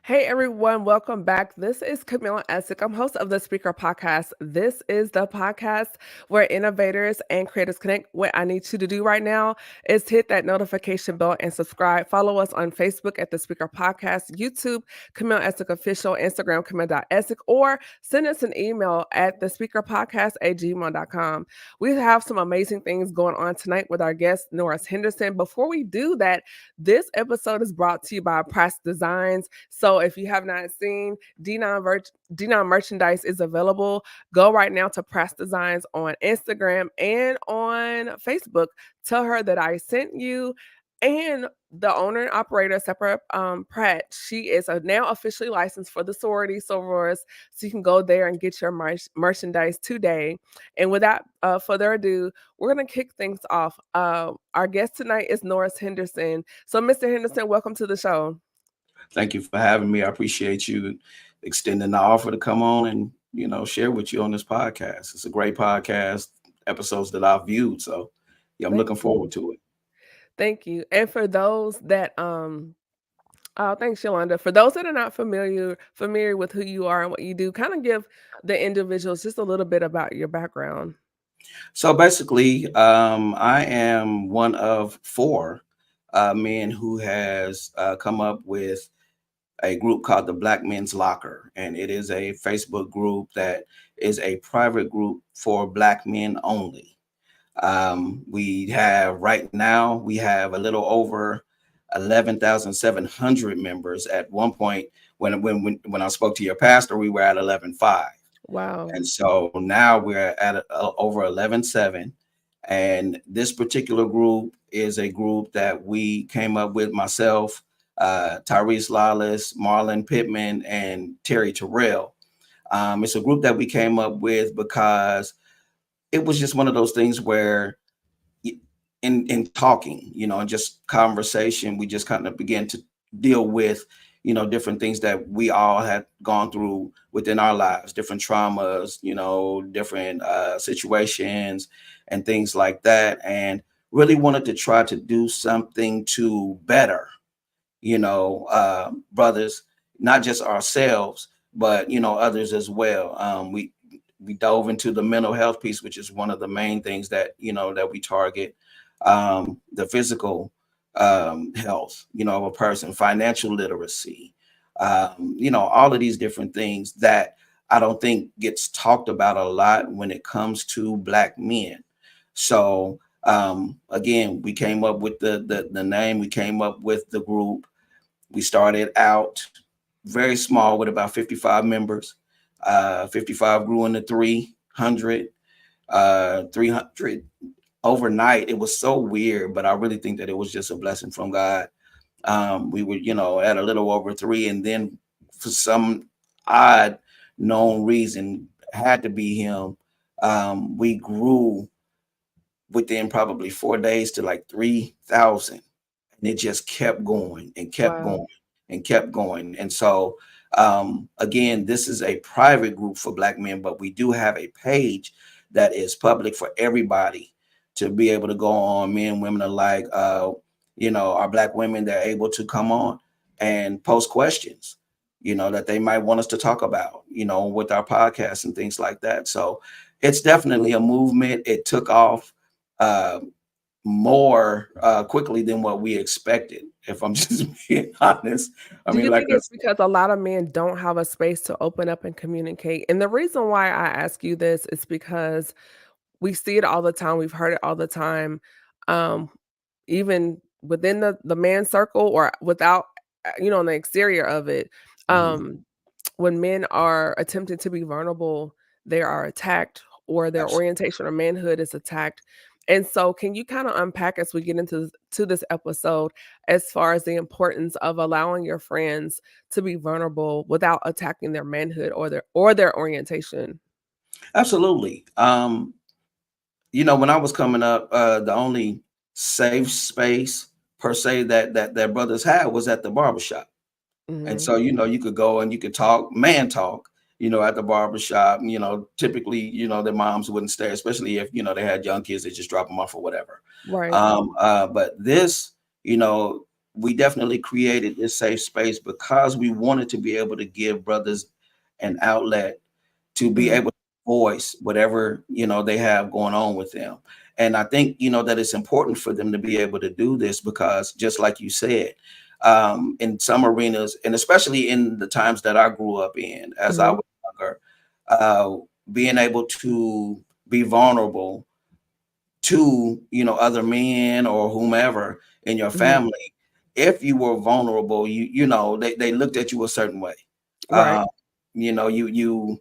Hey everyone, welcome back. This is Camilla Essick. I'm host of the Speaker Podcast. This is the podcast where innovators and creators connect. What I need you to do right now is hit that notification bell and subscribe. Follow us on Facebook at the Speaker Podcast, YouTube, Camilla Essick Official, Instagram, Camilla.Essick, or send us an email at the speakerpodcast@gmail.com. We have some amazing things going on tonight with our guest, Noris Henderson. Before we do that, this episode is brought to you by Press Designs. So if you have not seen, D9 merchandise is available. Go right now to Press Designs on Instagram and on Facebook. Tell her that I sent you. And the owner and operator, Sepra Pratt, she is now officially licensed for the sorority sorors. So you can go there and get your merchandise today. And without further ado, we're going to kick things off. Our guest tonight is Noris Henderson. So Mr. Henderson, welcome to the show. Thank you for having me. I appreciate you extending the offer to come on and, share with you on this podcast. It's a great podcast, episodes that I've viewed. So yeah, I'm looking forward to it. Thank you. And for those that thanks, Yolanda. For those that are not familiar with who you are and what you do, kind of give the individuals just a little bit about your background. So basically, I am one of four men who has come up with a group called the Black Men's Locker, and it is a Facebook group that is a private group for Black men only. We have a little over 11,700 members. At one point, when I spoke to your pastor, we were at 11,500. Wow! And so now we're at over 11,700. And this particular group is a group that we came up with, myself, Tyrese Lawless, Marlon Pittman, and Terry Terrell. It's a group that we came up with because it was just one of those things where in talking, and just conversation, we just kind of began to deal with, different things that we all had gone through within our lives, different traumas, different situations and things like that. And really wanted to try to do something to better, brothers, not just ourselves, but, others as well. We dove into the mental health piece, which is one of the main things that, that we target, the physical health, of a person, financial literacy, all of these different things that I don't think gets talked about a lot when it comes to Black men. So again, we came up with the name, we came up with the group. We started out very small with about 55 members. 55 grew into 300, 300 overnight. It was so weird, but I really think that it was just a blessing from God. We were, at a little over 3, and then for some odd known reason, had to be him. We grew within probably 4 days to like 3,000, and it just kept going and kept going and kept going. And so, again, this is a private group for Black men, but we do have a page that is public for everybody to be able to go on, men, women alike. Our Black women, they're able to come on and post questions, that they might want us to talk about, with our podcast and things like that. So it's definitely a movement. It took off more quickly than what we expected, if I'm just being honest. Do you think it's because a lot of men don't have a space to open up and communicate? And the reason why I ask you this is because we see it all the time. We've heard it all the time, even within the man circle or without, on the exterior of it. When men are attempting to be vulnerable, they are attacked, or their orientation or manhood is attacked. And so can you kind of unpack as we get into this episode as far as the importance of allowing your friends to be vulnerable without attacking their manhood or their orientation? Absolutely. When I was coming up, the only safe space per se that brothers had was at the barbershop. And Mhm. so, you could go and you could talk, man talk, at the barbershop. Typically, their moms wouldn't stay, especially if, they had young kids, they just drop them off or whatever. Right. But this, you know, we definitely created this safe space because we wanted to be able to give brothers an outlet to be Mhm. able to voice whatever, they have going on with them. And I think, that it's important for them to be able to do this because just like you said, in some arenas, and especially in the times that I grew up in as I Mhm. was younger, uh, being able to be vulnerable to, other men or whomever in your Mhm. family, if you were vulnerable, they looked at you a certain way. Right. uh, you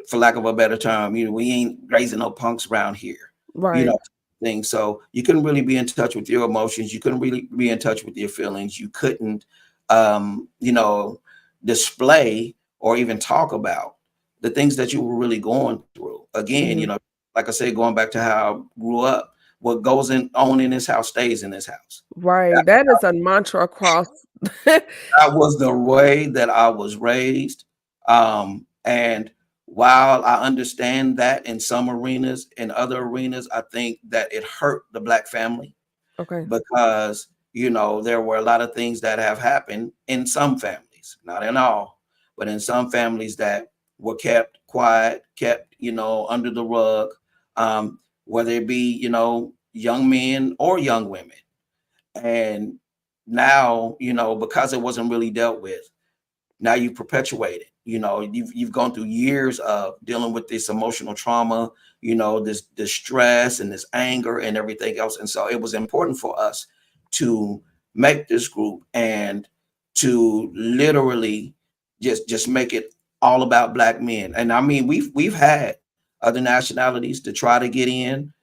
for lack of a better term, we ain't raising no punks around here, you Right. know thing. So you couldn't really be in touch with your emotions, you couldn't really be in touch with your feelings, you couldn't um you know display or even talk about the things that you were really going through. Again, Mhm. like I said, going back to how I grew up, what goes on in this house stays in this house. Right. That is a mantra across. That was the way that I was raised. And while I understand that in some arenas, in other arenas, I think that it hurt the Black family Okay. because, there were a lot of things that have happened in some families, not in all, but in some families that were kept quiet, kept, under the rug, whether it be, young men or young women. And now, because it wasn't really dealt with, now you perpetuate it. You've gone through years of dealing with this emotional trauma, this stress and this anger and everything else. And so it was important for us to make this group and to literally just make it all about Black men. And I mean, we've had other nationalities to try to get in,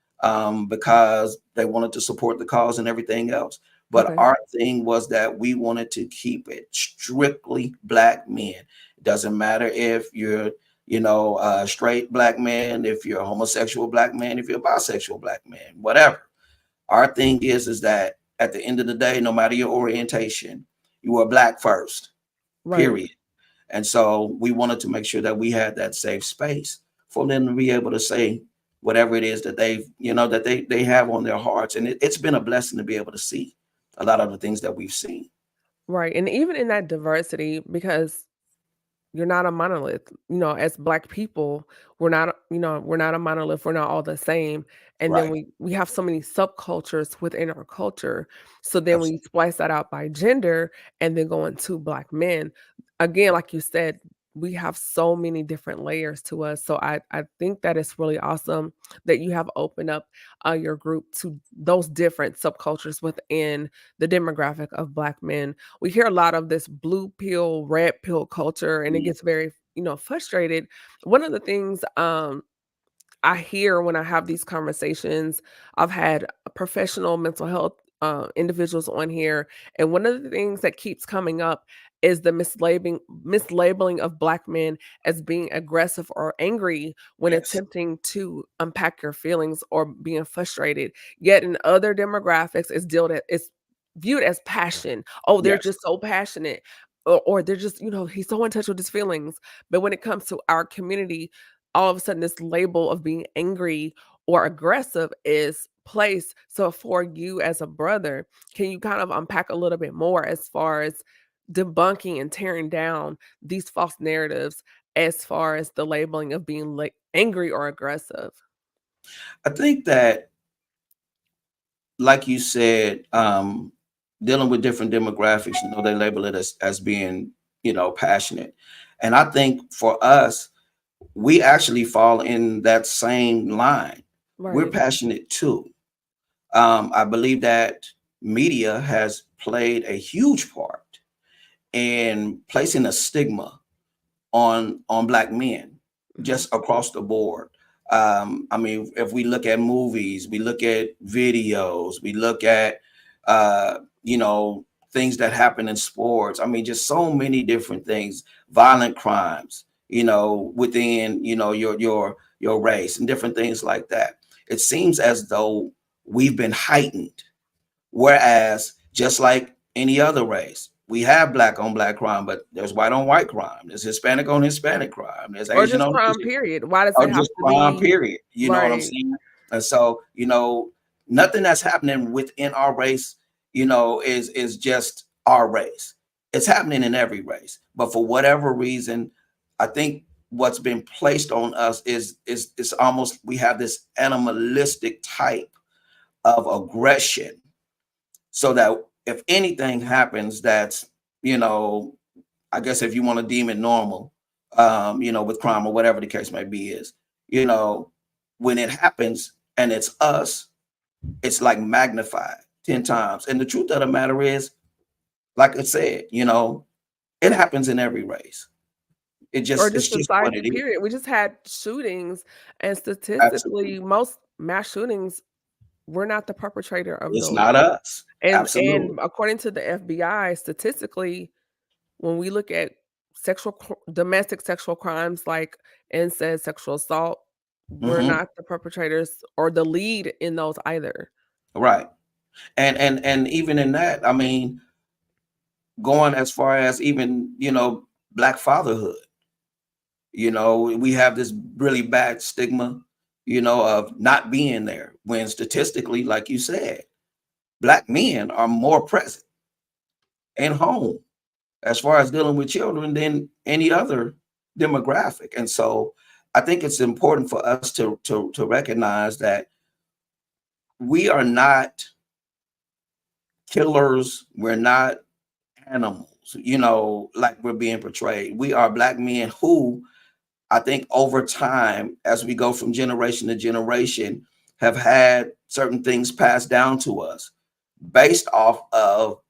because they wanted to support the cause and everything else. But Okay. our thing was that we wanted to keep it strictly Black men. It doesn't matter if you're, a straight Black man, if you're a homosexual Black man, if you're a bisexual Black man, whatever. Our thing is that at the end of the day, no matter your orientation, you are Black first, Right. period. And so we wanted to make sure that we had that safe space for them to be able to say whatever it is that they have on their hearts. And it's been a blessing to be able to see a lot of the things that we've seen. Right. And even in that diversity, because you're not a monolith. As Black people, we're not a monolith. We're not all the same. And then Right. we have so many subcultures within our culture. So then we Absolutely. splice that out by gender and then go into Black men. Again, like you said, we have so many different layers to us. So I think that it's really awesome that you have opened up your group to those different subcultures within the demographic of Black men. We hear a lot of this blue pill, red pill culture, and it Mm. gets very, frustrated. One of the things I hear when I have these conversations, I've had professional mental health individuals on here, and one of the things that keeps coming up is the mislabeling of Black men as being aggressive or angry when Yes. attempting to unpack your feelings or being frustrated. Yet in other demographics, it's viewed as passion. Oh, they're Yes. just so passionate. Or they're just, he's so in touch with his feelings. But when it comes to our community, all of a sudden this label of being angry or aggressive is placed. So for you as a brother, can you kind of unpack a little bit more as far as debunking and tearing down these false narratives as far as the labeling of being angry or aggressive? I think that, like you said, dealing with different demographics, they label it as being, passionate. And I think for us, we actually fall in that same line. We're Right. passionate too. I believe that media has played a huge part in placing a stigma on Black men Mhm. just across the board. I mean, if we look at movies, we look at videos, we look at you know, things that happen in sports. I mean, just so many different things, violent crimes, you know, within, you know, your race and different things like that. It seems as though we've been heightened. Whereas, just like any other race, we have black on black crime, but there's white on white crime. There's Hispanic on Hispanic crime. There's Or Asian just on crime Asian, period. Why does or it have just to crime, be period. You know what I'm right? saying? And so, you know, nothing that's happening within our race, you know, is just our race. It's happening in every race. But for whatever reason, I think what's been placed on us is it's almost, we have this animalistic type of aggression, so that if anything happens that's, you know, I guess if you want to deem it normal, you know, with crime or whatever the case may be, is, you know, when it happens and it's us, it's like magnified 10 times. And the truth of the matter is, like I said, you know, it happens in every race. Or It's just just what society it is. period. We just had shootings, and Absolutely. statistically, most mass shootings, we're not the perpetrator of It's those. not us. And Absolutely. according to the FBI, statistically, when we look at domestic sexual crimes like incest, sexual assault, we're Hmm. not the perpetrators or the lead in those either. Right. And even in that, I mean, going as far as even, you know, black fatherhood. You know, we have this really bad stigma, you know, of not being there, when statistically, like you said, black men are more present in home as far as dealing with children than any other demographic. And so I think it's important for us to recognize that we are not killers, we're not animals, you know, like we're being portrayed. We are black men who, I think, over time, as we go from generation to generation, have had certain things passed down to us based off of,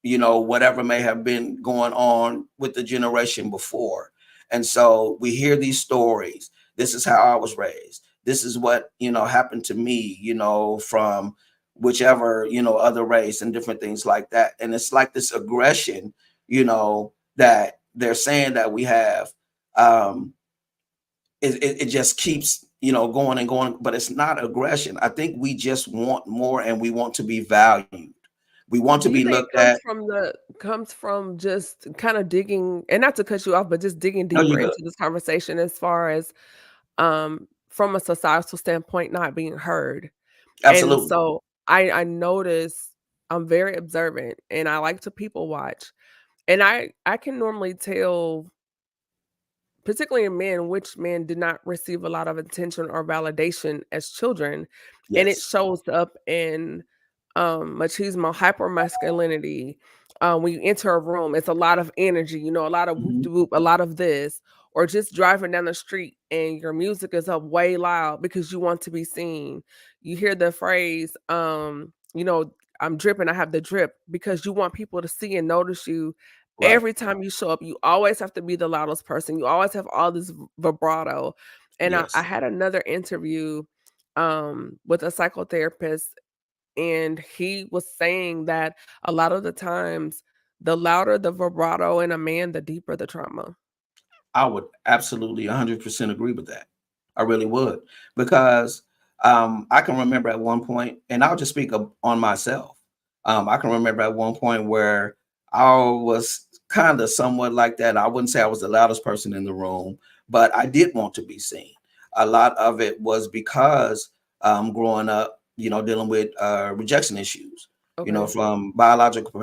you know, whatever may have been going on with the generation before. And so we hear these stories. This is how I was raised. This is what, you know, happened to me, you know, from whichever, you know, other race and different things like that. And it's like this aggression, you know, that they're saying that we have. Um, it just keeps, you know, going and going, but it's not aggression. I think we just want more, and we want to be valued. We want to Do you be think looked at. it comes from just kind of digging, and not to cut you off, but just digging No, deeper you're good. into this conversation as far as from a societal standpoint not being heard. And Absolutely. so I notice I'm very observant and I like to people watch. And I can normally tell, particularly in men, which men did not receive a lot of attention or validation as children, and it Yes. shows up in machismo, hypermasculinity. When you enter a room, it's a lot of energy, you know, a lot of whoop Mhm. de whoop, a lot of this, or just driving down the street and your music is up way loud because you want to be seen. You hear the phrase, you know, I'm dripping, I have the drip, because you want people to see and notice you. Right. Every time you show up, you always have to be the loudest person. You always have all this vibrato. And I Yes. had another interview with a psychotherapist, and he was saying that a lot of the times, the louder the vibrato in a man, the deeper the trauma. I would absolutely 100% agree with that. I really would, because I can remember at one point, and I'll just speak on myself. I can remember at one point where I was kind of somewhat like that. I wouldn't say I was the loudest person in the room, but I did want to be seen. A lot of it was because growing up, you know, dealing with rejection issues, you know, Okay. from biological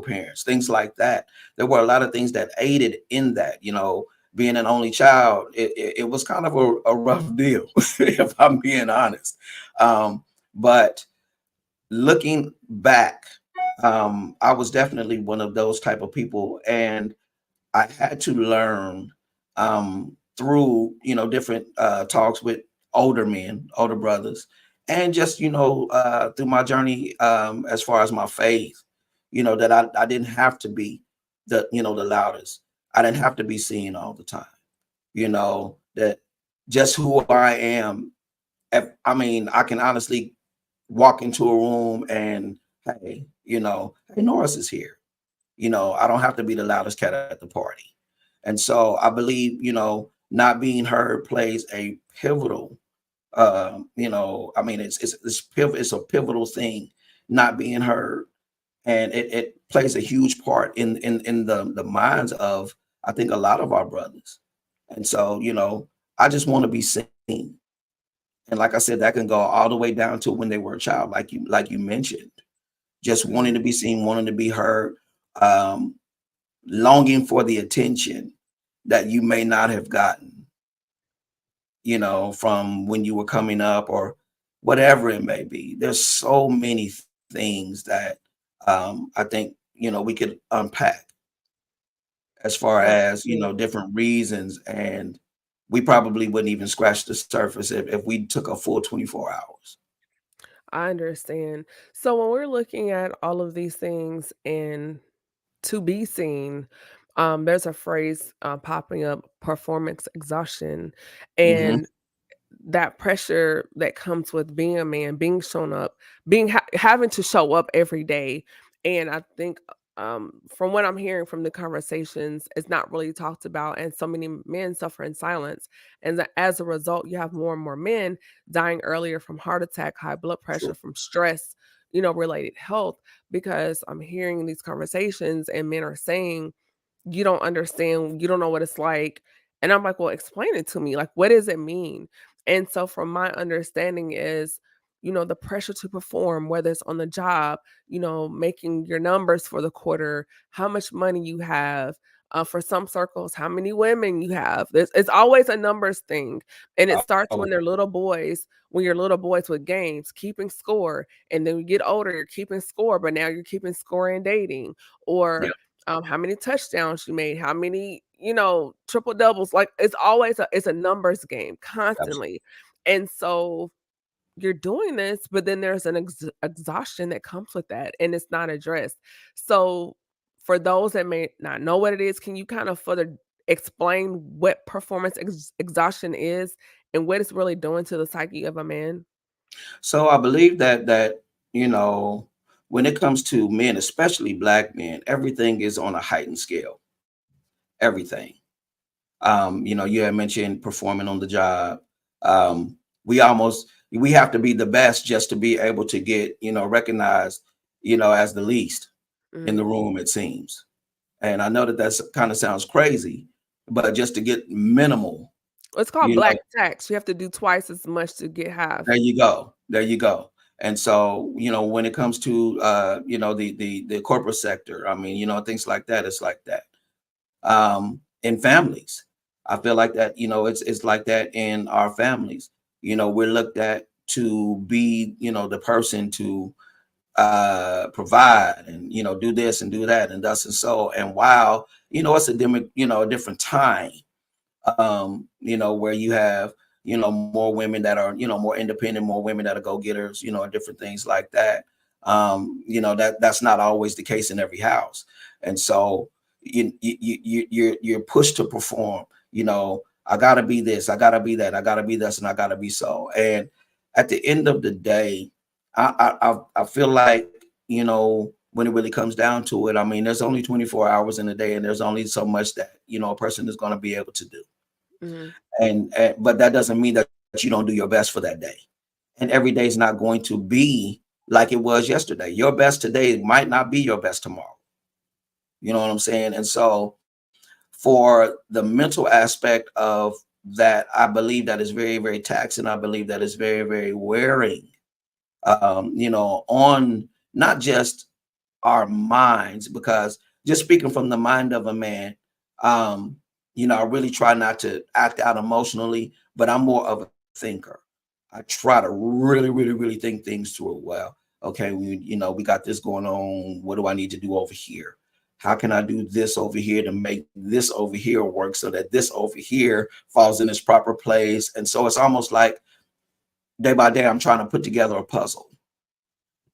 parents, things like that. There were a lot of things that aided in that, you know, being an only child. It was kind of a rough deal, if I'm being honest. But looking back, I was definitely one of those type of people, and I had to learn through, you know, different talks with older men, older brothers, and just, you know, through my journey as far as my faith, you know, that I didn't have to be the, you know, the loudest. I didn't have to be seen all the time. You know, that just who I am. I mean, I can honestly walk into a room and, hey, hey, Noris is here. I don't have to be the loudest cat at the party. And so I believe, not being heard plays a pivotal, I mean, it's a pivotal thing, not being heard. And it plays a huge part in the minds of, I think, a lot of our brothers. And so, I just want to be seen. And like I said, that can go all the way down to when they were a child, like you mentioned, just wanting to Mhm. be seen, wanting to be heard, um, longing for the attention that you may not have gotten, from when you were coming up or whatever it may be. There's so many things that I think, we could unpack as far as, Absolutely. different reasons. And we probably wouldn't even scratch the surface if we took a full 24 hours. I understand. So when we're looking at all of these things and to be seen, there's a phrase popping up, performance exhaustion. Hmm. And that pressure that comes with being a man, being shown up, being having to show up every day. And I think from what I'm hearing from the conversations, it's not really talked about, and so many men suffer in silence. And that as a result, you have more and more men dying earlier from heart attack, high blood pressure, True. from stress, related health. Because I'm hearing these conversations, and men are saying, "You don't understand, you don't know what it's like." And I'm like, "Well, explain it to me. Like, what does it mean?" And so from my understanding is, the pressure to perform, whether it's on the job, making your numbers for the quarter, how much money you have, for some circles, how many women you have. It's always a numbers thing. And it starts Oh, when they're little boys, when you're little boys with games, keeping score. And then you get older, you're keeping score, but now you're keeping score in dating. yeah, Or how many touchdowns you made, how many, triple doubles. Like it's always it's a numbers game absolutely. constantly. And so you're doing this, but then there's an exhaustion that comes with that, and it's not addressed. So for those that may not know what it is, can you kind of further explain what performance exhaustion is and what it's really doing to the psyche of a man? So I believe that you know when it comes to men, especially black men, everything is on a heightened scale. Everything. You had mentioned performing on the job. Um, we have to be the best just to be able to get recognized, as the least in the Mhm. room, it seems. And I know that that's kind of sounds crazy, but just to get minimal, It's called you know, black tax. You have to do twice as much to get half. there you go. There you go. And so, when it comes to the corporate sector, I mean, things like that, it's like that. In families, I feel like that, it's like that in our families. We're looked at to be, the person to provide and do this and do that and thus and so. And while, it's a different time, where you have, more women that are, more independent, more women that are go-getters, and different things like that. That's not always the case in every house. And so you're pushed to perform, I gotta be this, I gotta be that, I gotta be this, and I gotta be so. And at the end of the day, I feel like, when it really comes down to it, I mean, there's only 24 hours in a day, and there's only so much that, a person is going to be able to do. Mhm. And but that doesn't mean that you don't do your best for that day. And every day is not going to be like it was yesterday. Your best today might not be your best tomorrow. You know what I'm saying? And so for the mental aspect of that, I believe that is very, very taxing. I believe that is very, very wearing, on not just our minds, because just speaking from the mind of a man, um, I really try not to act out emotionally, but I'm more of a thinker. I try to really, really, really think things through. Well, okay, we got this going on. What do I need to do over here? How can I do this over here to make this over here work so that this over here falls in its proper place? And so it's almost like day by day, I'm trying to put together a puzzle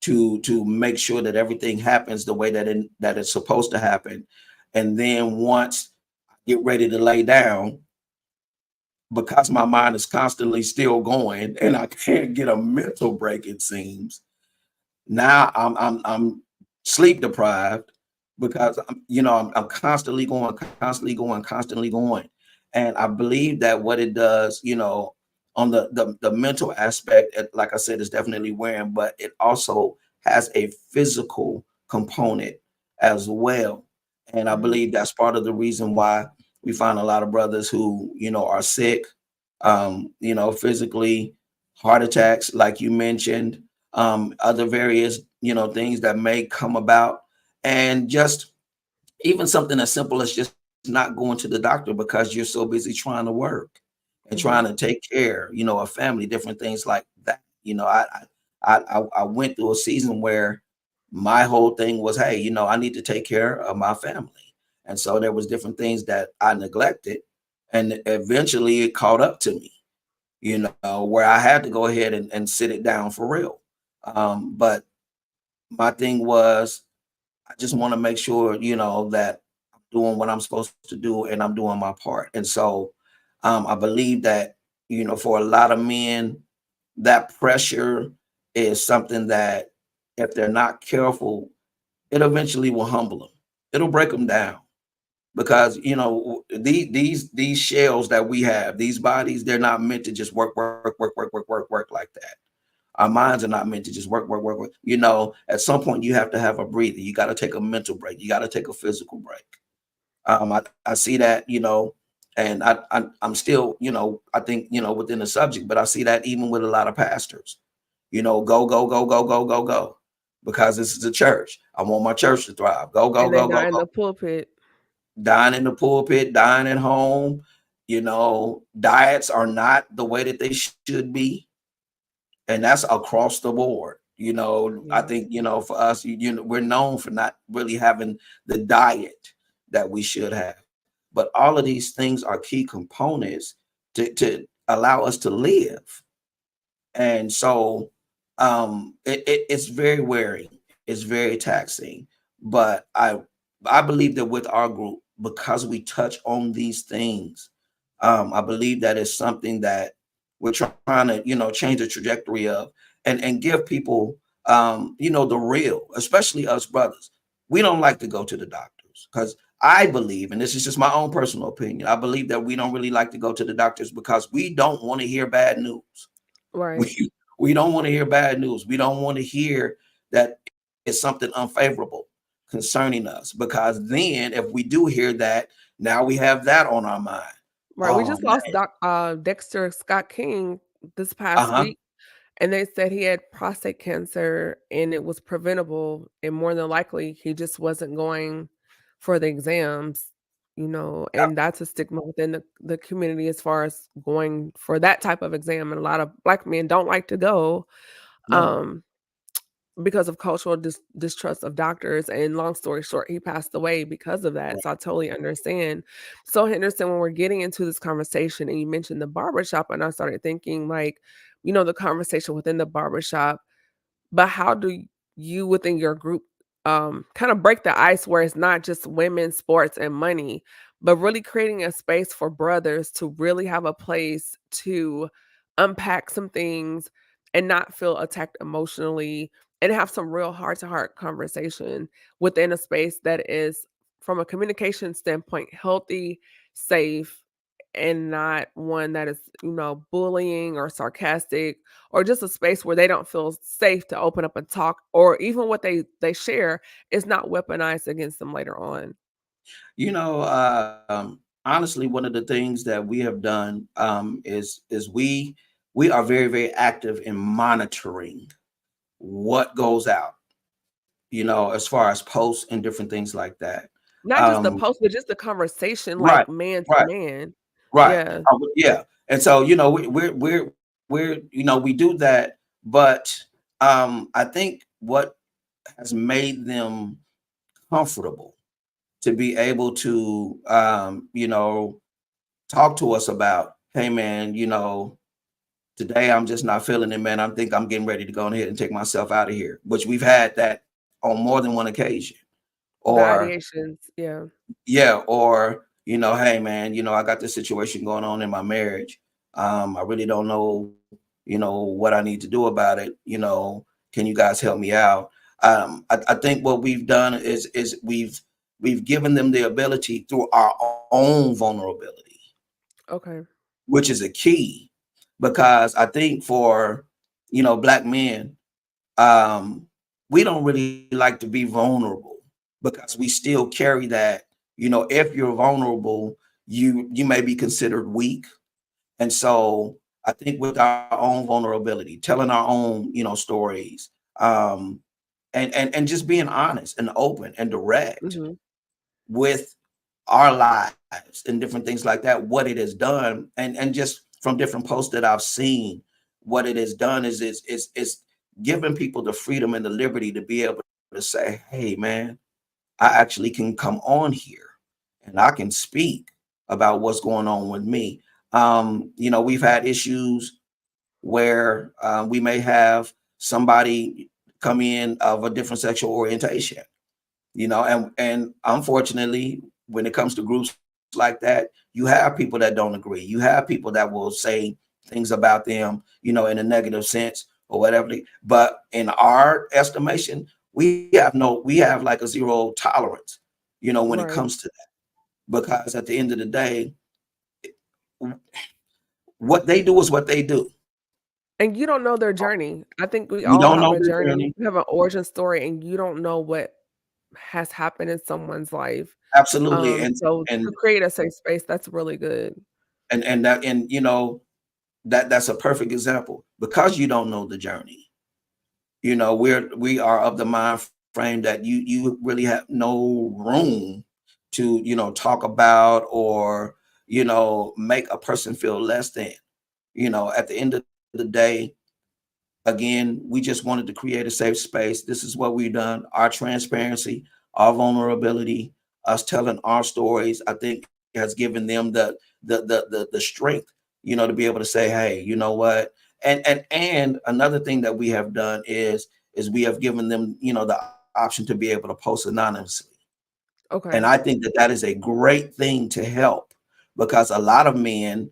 to make sure that everything happens the way that it's supposed to happen. And then once I get ready to lay down, because my mind is constantly still going and I can't get a mental break, it seems. Now I'm sleep deprived because I'm constantly going, constantly going, constantly going. And I believe that what it does, on the mental aspect, like I said, is definitely wearing, but it also has a physical component as well. And I Mhm. believe that's part of the reason why we find a lot of brothers who, are sick, physically, heart attacks, like you mentioned, other various, things that may come about, and just even something as simple as just not going to the doctor because you're so busy trying to work and trying to Mhm. take care, of family, different things like that. I went through a season where my whole thing was, hey, I need to take care of my family, and so there was different things that I neglected, and eventually it caught up to me, where I had to go ahead and sit it down for real. But my thing was, I just want to make sure, that I'm doing what I'm supposed to do and I'm doing my part. And so I believe that, for a lot of men, that pressure is something that if they're not careful, it eventually will humble them. It'll break them down because, these shells that we have, these bodies, they're not meant to just work like that. Our minds are not meant to just work. At some point you have to have a breather. You got to take a mental break. You got to take a physical break. I see that, and I'm still, I think, within the subject, but I see that even with a lot of pastors, go, because this is a church. I want my church to thrive. And they die in Go. the pulpit. Dying in the pulpit, dying at home. Diets are not the way that they should be, and that's across the board. I Yes. think, for us, we're known for not really having the diet that we should have. But all of these things are key components to allow us to live. And so it's very wearing, it's very taxing. But I believe that with our group, because we touch on these things, I believe that is something that we're trying to, change the trajectory of, and give people, the real, especially us brothers. We don't like to go to the doctors because I believe, and this is just my own personal opinion, I believe that we don't really like to go to the doctors because we don't want to hear bad news. Right. We don't want to hear bad news. We don't want to hear that it's something unfavorable concerning us, because then if we do hear that, now we have that on our mind. Right. We Oh just lost man. Dexter Scott King this past Uh-huh. week. And they said he had prostate cancer and it was preventable, and more than likely he just wasn't going for the exams, Yep. and that's a stigma within the community as far as going for that type of exam. And a lot of black men don't like to go No. um because of cultural distrust of doctors. And long story short, he passed away because of that. Right. So I totally understand. So Henderson, when we're getting into this conversation and you mentioned the barbershop, and I started thinking like, the conversation within the barbershop, but how do you within your group kind of break the ice where it's not just women, sports, and money, but really creating a space for brothers to really have a place to unpack some things and not feel attacked emotionally and have some real heart to heart conversation within a space that is, from a communication standpoint, healthy, safe, and not one that is, bullying or sarcastic, or just a space where they don't feel safe to open up and talk, or even what they share is not weaponized against them later on. You know, honestly, one of the things that we have done, is we are very, very active in monitoring what goes out, as far as posts and different things like that. Not just the Um, post, but just the conversation, right, like man to right, man. right. Yeah. Yeah. And so, we do that, but I think what has made them comfortable to be able to, talk to us about, hey man, today I'm just not feeling it, man. I think I'm getting ready to go ahead and take myself out of here, which we've had that on more than one occasion. The Or ideations, yeah. yeah, or hey man, I got this situation going on in my marriage. I really don't know, what I need to do about it. Can you guys help me out? I think what we've done is we've given them the ability through our own vulnerability, Okay. which is a key, because I think for black men, um, we don't really like to be vulnerable because we still carry that. If you're vulnerable, you may be considered weak. And so I think with our own vulnerability, telling our own stories, um, and just being honest and open and direct Mhm. with our lives and different things like that, what it has done, and just from different posts that I've seen, what it has done is giving people the freedom and the liberty to be able to say, hey man, I actually can come on here and I can speak about what's going on with me. We've had issues where we may have somebody come in of a different sexual orientation, and unfortunately, when it comes to groups like that, you have people that don't agree. You have people that will say things about them, in a negative sense or whatever. But in our estimation, we have like a zero tolerance, when it Right. comes to that. Because at the end of the day, what they do is what they do. And you don't know their journey. I think we We all don't have know a their journey. journey. We have an origin story, and you don't know what has happened in someone's life. Absolutely. and So and to create a safe space, that's really good. that's a perfect example, because you don't know the journey. We are of the mind frame that you really have no room to talk about, or make a person feel less than. At the end of the day, again, we just wanted to create a safe space. This is what we've done. Our transparency, our vulnerability, us telling our stories, I think has given them the strength, to be able to say, hey, you know what? And another thing that we have done is we have given them, the option to be able to post anonymously. And I Okay. think that that is a great thing to help, because a lot of men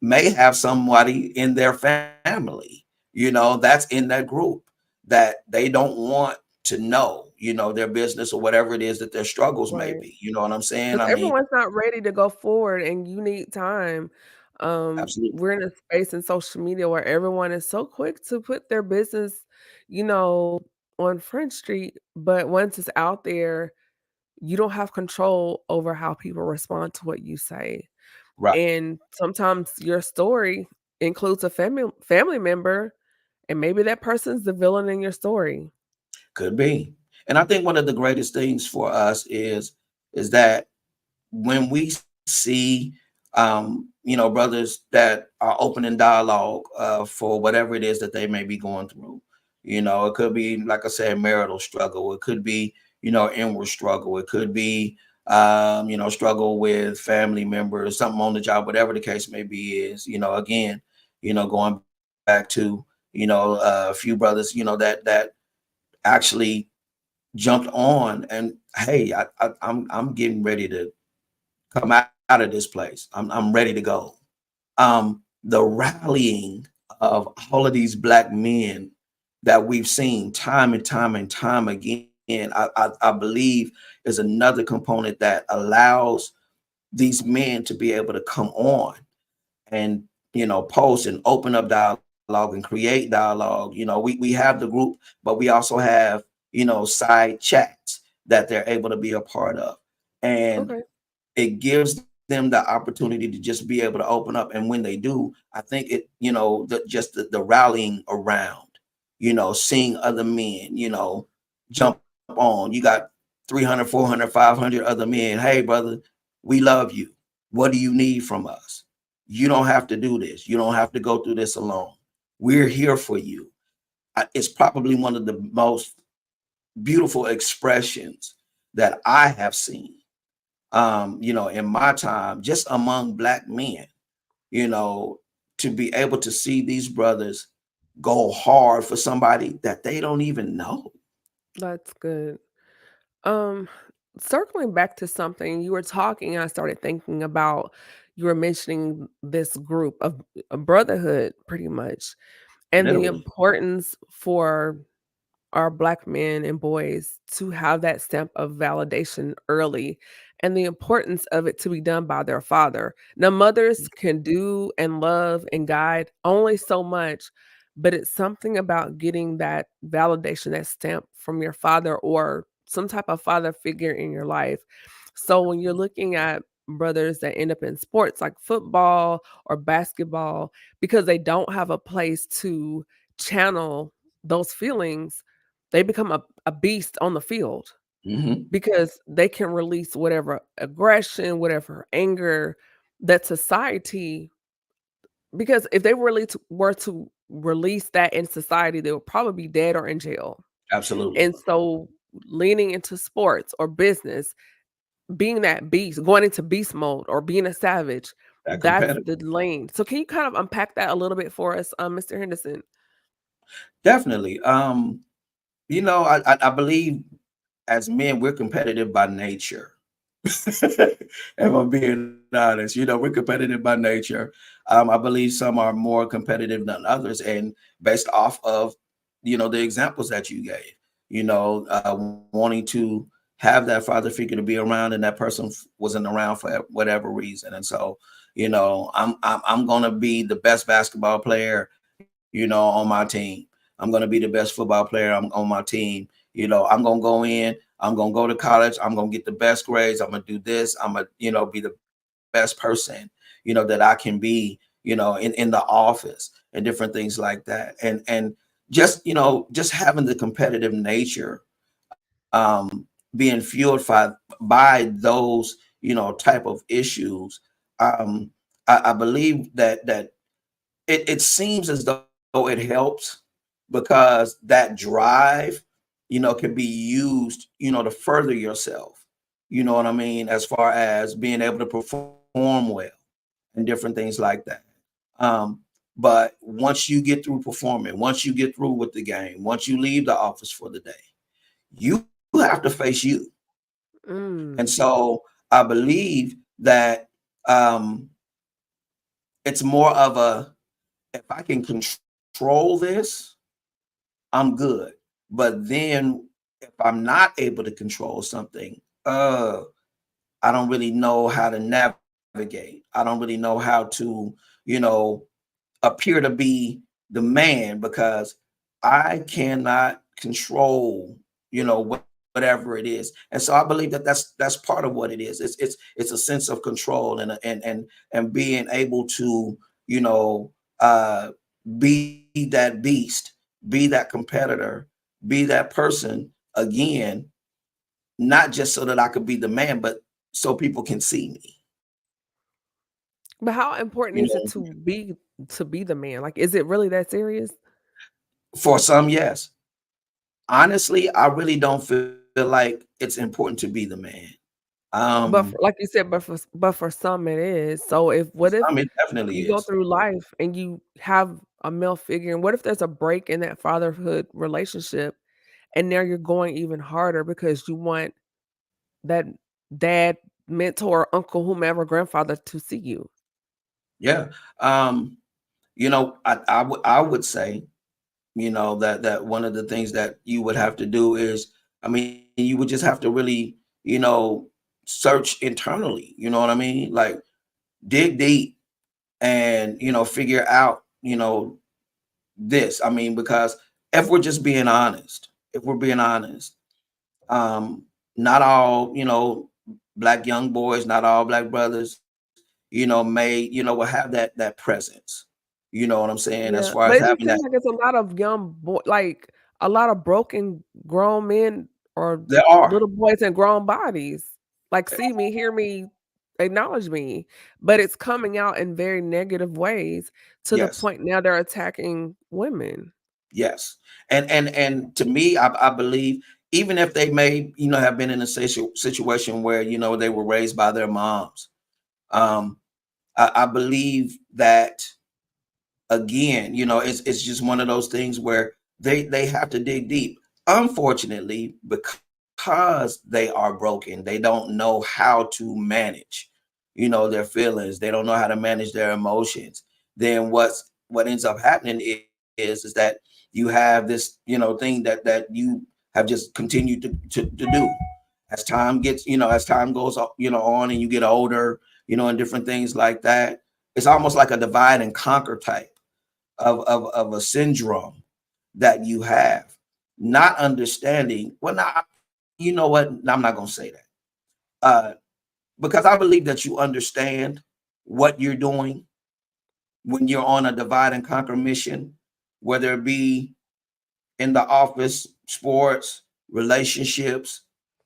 may have somebody in their family, that's in that group, that they don't want to know, their business or whatever it is that their struggles may Right. be. You know what I'm saying? I Because mean, everyone's not ready to go forward and you need time. absolutely. We're in a space in social media where everyone is so quick to put their business, you know, on Front Street, but once it's out there, you don't have control over how people respond to what you say. Right. And sometimes your story includes a family member, and maybe that person's the villain in your story. Could be. And I think one of the greatest things for us is that when we see brothers that are open in dialogue for whatever it is that they may be going through. It could be, like I said, marital struggle. It could be inward struggle. It could be struggle with family members, something on the job, whatever the case may be. Is again, going back to a few brothers that actually jumped on, and hey, I'm getting ready to come out of this place. I'm ready to go. The rallying of all of these black men that we've seen time and time and time again, I believe is another component that allows these men to be able to come on and post and open up dialogue and create dialogue. We have the group, but we also have side chats that they're able to be a part of, and Okay. it gives them the opportunity to just be able to open up. And when they do, I think it the rallying around, seeing other men jump on. You got 300, 400, 500 other men. Hey brother, we love you. What do you need from us? You don't have to do this. You don't have to go through this alone. We're here for you. It's probably one of the most beautiful expressions that I have seen, in my time, just among black men, you know, to be able to see these brothers go hard for somebody that they don't even know. That's good. Um, circling back to something you were talking, I started thinking about you were mentioning this group of a brotherhood pretty much, and the literally. importance for our black men and boys to have that stamp of validation early and the importance of it to be done by their father. Now, mothers can do and love and guide only so much, but it's something about getting that validation, that stamp from your father or some type of father figure in your life. So when you're looking at brothers that end up in sports like football or basketball because they don't have a place to channel those feelings, they become a beast on the field Hmm. because they can release whatever aggression, whatever anger that society, because if they really were to release that in society, they would probably be dead or in jail. Absolutely. And so leaning into sports or business, being that beast, going into beast mode or being a savage, That that's competitive. the lane. So can you kind of unpack that a little bit for us, Mr. Henderson? Definitely. I believe as men, we're competitive by nature. If I'm being honest, we're competitive by nature. I believe some are more competitive than others, and based off of, the examples that you gave, wanting to have that father figure to be around, and that person wasn't around for whatever reason, and so, I'm gonna be the best basketball player, on my team. I'm going to be the best football player on my team. I'm going to go in, I'm going to go to college, I'm going to get the best grades, I'm going to do this, I'm going to, be the best person, that I can be, in the office and different things like that. And just having the competitive nature, being fueled by those, type of issues. Um, I believe that it seems as though it helps because that drive, can be used, to further yourself. You know what I mean? As far as being able to perform well and different things like that. Um, but once you get through performing, once you get through with the game, once you leave the office for the day, you have to face you. And Mm. so I believe that um, it's more of a, if I can control this, I'm good. But then if I'm not able to control something, I don't really know how to navigate. I don't really know how to, appear to be the man because I cannot control, whatever it is. And so I believe that that's part of what it is. It's a sense of control and being able to, you know, uh, be that beast, be that competitor, be that person again, not just so that I could be the man, but so people can see me. But how important You is it know, to be the man? Like, is it really that serious? for some, yes. Honestly, I really don't feel like it's important to be the man. But Um, for, like you said, but for some it is. So if for what if some, it definitely you go is. through life and you have a male figure, and what if there's a break in that fatherhood relationship, and now you're going even harder because you want that dad, mentor, uncle, whomever, grandfather to see you? Yeah. Um, I would say, that one of the things that you would have to do is, I mean, you would just have to really, search internally. You know what I mean? Like dig deep and figure out, this. I mean, because if we're just being honest, if we're being honest, not all, black young boys, not all black brothers, will have that presence. You know what I'm saying? As far Yeah, as but it having just that, seems like it's a lot of young boy, like a lot of broken grown men or there are. little boys in grown bodies. Like, see me, hear me, acknowledge me, but it's coming out in very negative ways to the Yes. point now they're attacking women. Yes. And to me, I believe even if they may, have been in a situation where, they were raised by their moms, um, I believe that again, it's just one of those things where they have to dig deep. Unfortunately, because they are broken, they don't know how to manage, their feelings. They don't know how to manage their emotions. Then what ends up happening is that you have this, thing that you have just continued to do as time gets, as time goes, on, and you get older, and different things like that. It's almost like a divide and conquer type of a syndrome that you have, not understanding. Well, now, you know what? I'm not going to say that, because I believe that you understand what you're doing when you're on a divide and conquer mission, whether it be in the office, sports, relationships,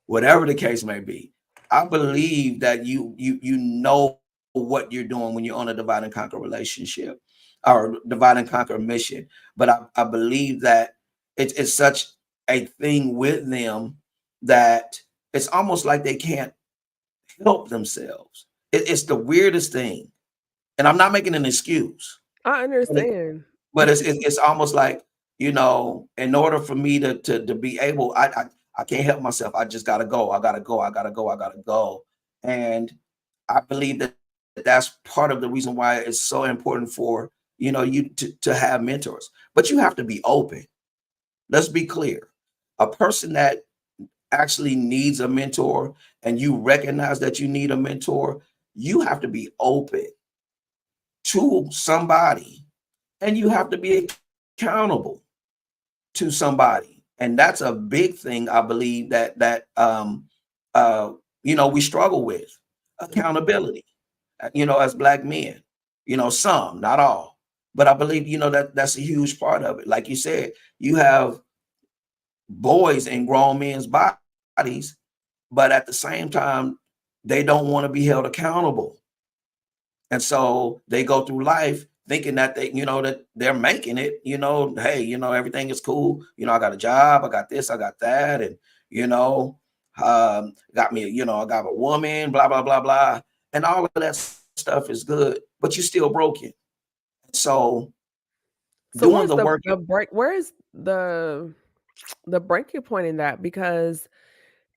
whatever the case may be. I believe that you know what you're doing when you're on a divide and conquer relationship or divide and conquer mission. But I believe that it's such a thing with them that it's almost like they can't help themselves. It's the weirdest thing. And I'm not making an excuse, I but understand. it's almost like, in order for me to be able, I can't help myself. I just gotta go. I gotta go. I gotta go. I gotta go. And I believe that that's part of the reason why it's so important for, you to have mentors. But you have to be open. Let's be clear. A person that actually needs a mentor and you recognize that you need a mentor, you have to be open to somebody, and you have to be accountable to somebody. And that's a big thing, I believe, uh we struggle with accountability, as black men, some, not all. But I believe, that's a huge part of it. Like you said, you have boys in grown men's bodies, but at the same time, they don't want to be held accountable. And so they go through life thinking that that they're making it, hey, everything is cool. I got a job, I got this, I got that. And, you know, got me, I got a woman, blah, blah, blah, blah. And all of that stuff is good, but you're still broken. So So doing where's the the work, the break? Where is the breaking point in that? Because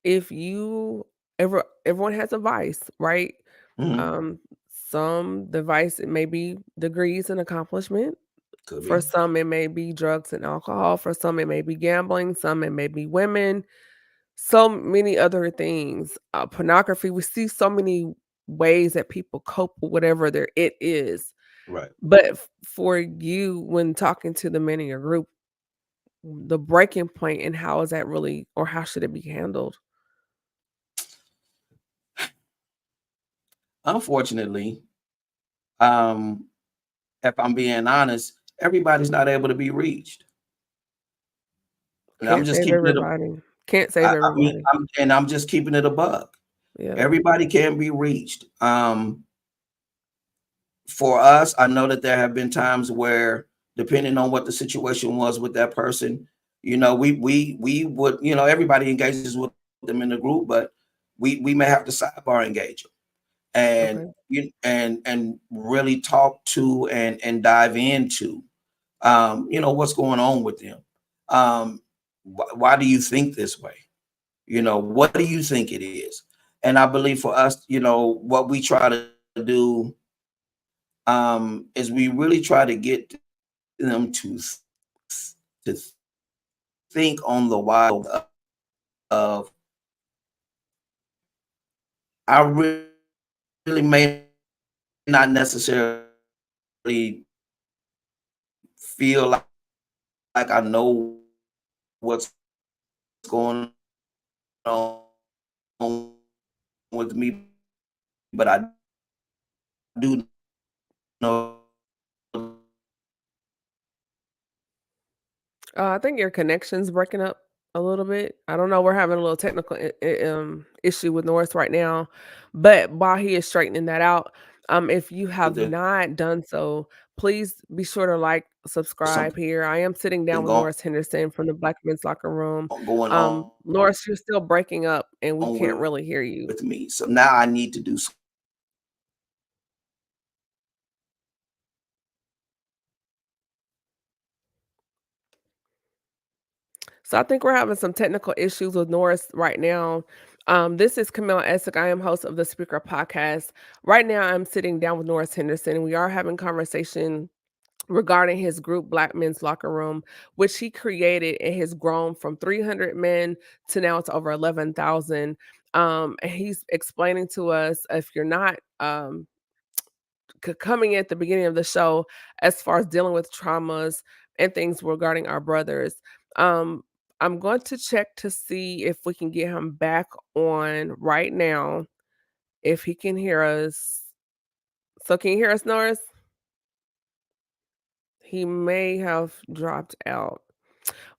if you everyone has a vice, right? mhm, Um, some device it may be degrees and accomplishment. could For be, some, it may be drugs and alcohol. For some, it may be gambling. Some, it may be women. So many other things. Pornography. We see so many ways that people cope with whatever their it is. right. But for you, when talking to the men in your group, the breaking point and how is that really, or how should it be handled? Unfortunately, um, if I'm being honest, everybody's not able to be reached. And I'm Can't just save keeping it everybody. Can't save I mean, everybody. I'm just keeping it a buck. Yeah. Everybody can be reached. For us, I know that there have been times where, depending on what the situation was with that person, we would, everybody engages with them in the group, but we may have to sidebar engage them and Okay. and really talk to and dive into, what's going on with them. Um, why do you think this way? What do you think it is? And I believe for us, what we try to do, is we really try to get them to think on the wide of, I really may not necessarily feel like I know what's going on with me, but I do know I think your connection's breaking up a little bit. I don't know. We're having a little technical issue with Norris right now, but while he is straightening that out, if you have the not done so, please be sure to like, subscribe something here. I am sitting down with going Norris Henderson from the Black Men's Locker Room. going on Norris, you're still breaking up, and we can't with really hear you. me. So now I need to do So I think we're having some technical issues with Noris right now. This is Camille Essick. I am host of the Speaker Podcast. Right now, I'm sitting down with Noris Henderson, and we are having conversation regarding his group Black Men's Locker Room, which he created and has grown from 300 men to now it's over 11,000. And he's explaining to us, if you're not coming at the beginning of the show, as far as dealing with traumas and things regarding our brothers. Um, I'm going to check to see if we can get him back on right now, if he can hear us. So, can you hear us, Norris? He may have dropped out.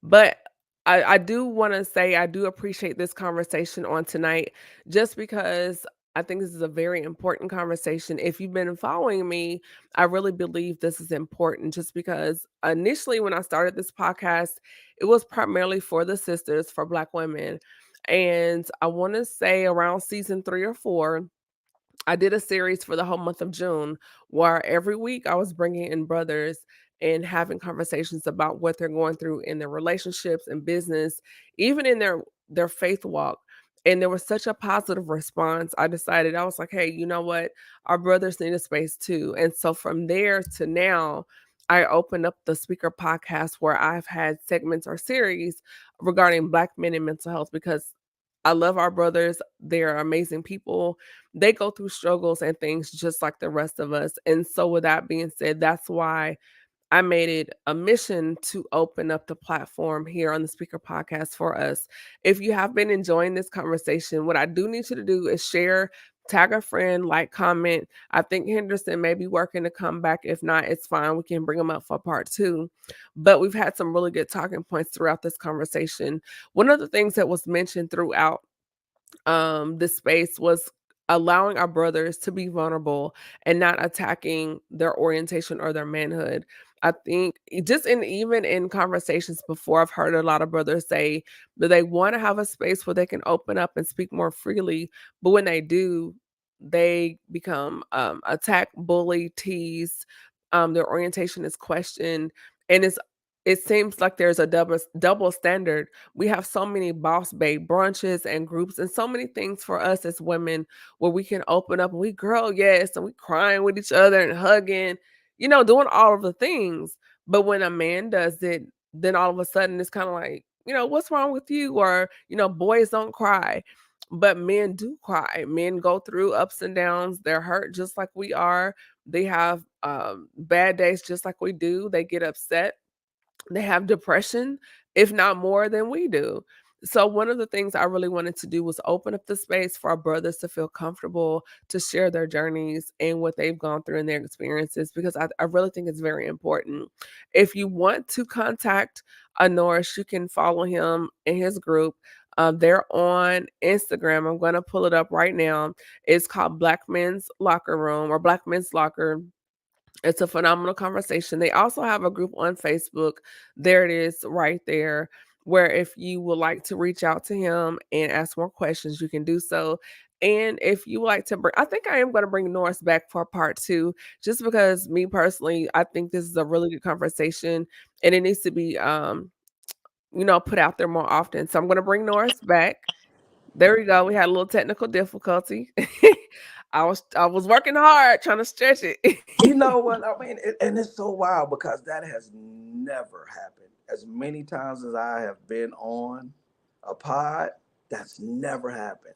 But I do want to say I do appreciate this conversation on tonight, just because I think this is a very important conversation. If you've been following me, I really believe this is important, just because initially when I started this podcast, it was primarily for the sisters, for Black women. And I want to say around season 3 or 4, I did a series for the whole month of June where every week I was bringing in brothers and having conversations about what they're going through in their relationships and business, even in their faith walk. And there was such a positive response. I decided, I was like, hey, you know what? Our brothers need a space too. And so from there to now, I opened up the Speaker Podcast where I've had segments or series regarding Black men and mental health, because I love our brothers. They're amazing people. They go through struggles and things just like the rest of us. And so, with that being said, that's why I made it a mission to open up the platform here on the Speaker Podcast for us. If you have been enjoying this conversation, what I do need you to do is share, tag a friend, like, comment. I think Henderson may be working to come back. If not, it's fine. We can bring him up for part 2. But we've had some really good talking points throughout this conversation. One of the things that was mentioned throughout this space was allowing our brothers to be vulnerable and not attacking their orientation or their manhood. I think just in even in conversations before, I've heard a lot of brothers say that they want to have a space where they can open up and speak more freely, but when they do, they become attacked, bullied, teased. Their orientation is questioned, and it seems like there's a double standard. We have so many boss babe brunches and groups and so many things for us as women where we can open up and we girl, yes, and we crying with each other and hugging, doing all of the things. But when a man does it, then all of a sudden it's kind of like, what's wrong with you? Or, boys don't cry. But men do cry. Men go through ups and downs. They're hurt just like we are. They have bad days just like we do. They get upset, they have depression, if not more than we do. So one of the things I really wanted to do was open up the space for our brothers to feel comfortable to share their journeys and what they've gone through in their experiences, because I really think it's very important. If you want to contact Noris, you can follow him in his group. They're on Instagram. I'm going to pull it up right now. It's called Black Men's Locker Room or Black Men's Locker. It's a phenomenal conversation. They also have a group on Facebook. There it is right there, where if you would like to reach out to him and ask more questions, you can do so. And if you would like to bring, I think I am going to bring Norris back for part 2, just because me personally, I think this is a really good conversation and it needs to be, put out there more often. So I'm going to bring Norris back. There we go. We had a little technical difficulty. I was working hard trying to stretch it. You know what I mean? And it's so wild because that has never happened. As many times as I have been on a pod, that's never happened.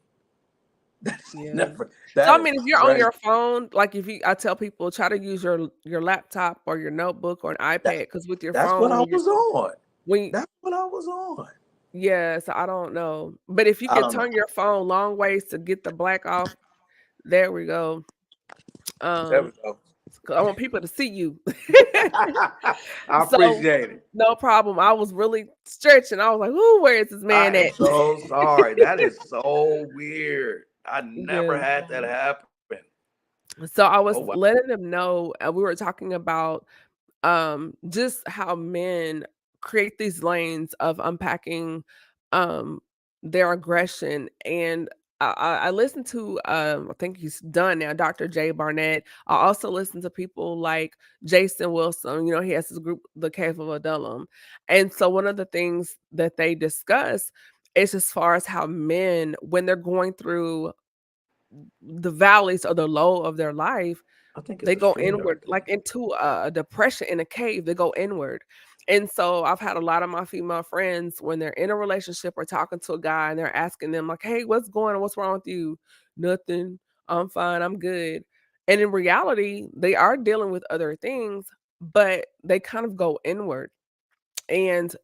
That's Yeah. never. So I That is mean, if you're on crazy. your phone, like I tell people, try to use your laptop or your notebook or an That, iPad, because with your that's what phone, I was on. when That's what I was on. yeah, so I don't know, but if you I could don't know. turn your phone long ways to get the black off, there we go. There we Um, go. 'Cause I want people to see you. I So appreciate it. no problem. I was really stretching. I was like, "Ooh, where is this I man am at?" so sorry. That is so weird. I never Yeah. had that happen. So I Oh was wow. letting them know, we were talking about just how men create these lanes of unpacking um their aggression. And I listen to I think he's done now, Dr. Jay Barnett. I also listen to people like Jason Wilson. You know, he has his group, The Cave of Adullam. And so one of the things that they discuss is as far as how men, when they're going through the valleys or the low of their life, I think it's they a go stream right inward, there. like into a depression in a cave, they go inward. And so I've had a lot of my female friends when they're in a relationship or talking to a guy and they're asking them like, "Hey, what's going on? What's wrong with you?" "Nothing. I'm fine. I'm good." And in reality, they are dealing with other things, but they kind of go inward. And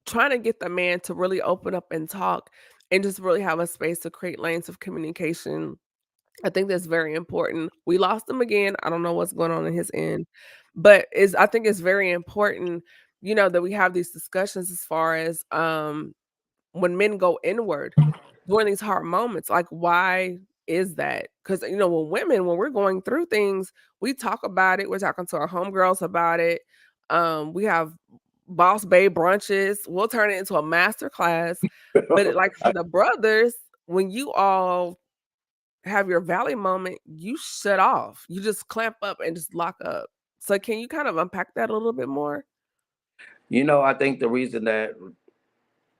trying to get the man to really open up and talk and just really have a space to create lanes of communication, I think that's very important. We lost him again. I don't know what's going on in his end, but is I think it's very important, that we have these discussions as far as when men go inward during these hard moments. Like, why is that? Because when we're going through things, we talk about it. We're talking to our homegirls about it. We have boss babe brunches. We'll turn it into a master class. But like for the brothers, when you all have your valley moment, you shut off. You just clamp up and just lock up. So can you kind of unpack that a little bit more? I think the reason that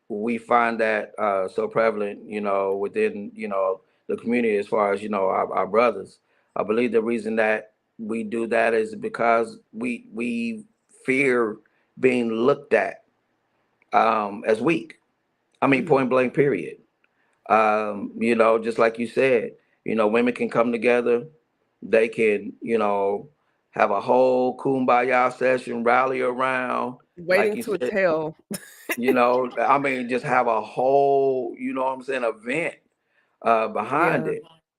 we find that so prevalent, within, the community as far as, our brothers. I believe the reason that we do that is because we fear being looked at as weak. I mean, Mhm. point blank, period. Just like you said, women can come together, they can, have a whole kumbaya session, rally around, like Waiting you to said, exhale. I mean, just have a whole, what I'm saying, event behind